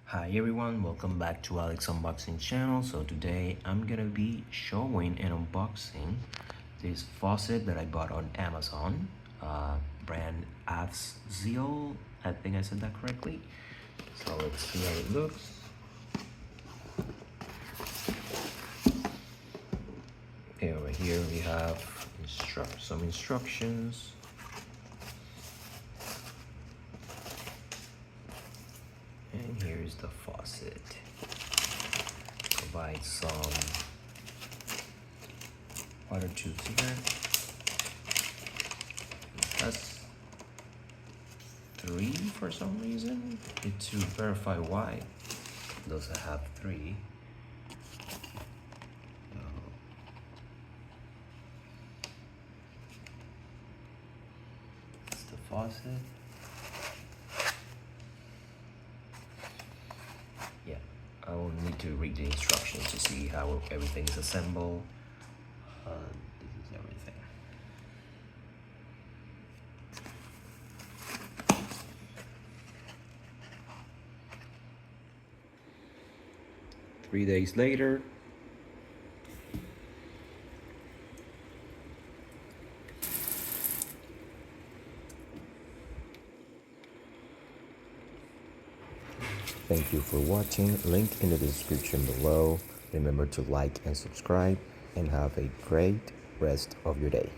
Hi everyone, welcome back to Alex Unboxing channel. So today I'm gonna be showing and unboxing this faucet that I bought on Amazon, brand AVSIILE. I think I said that correctly. So let's see how it looks. Okay, over here we have some instructions. And here is the faucet. Provides some water tubes here. It has 3 for some reason. Need to verify why it doesn't have 3. It's the faucet. Yeah, I will need to read the instructions to see how everything is assembled. This is everything. Three days later, thank you for watching. Link in the description below. Remember to like and subscribe, and have a great rest of your day.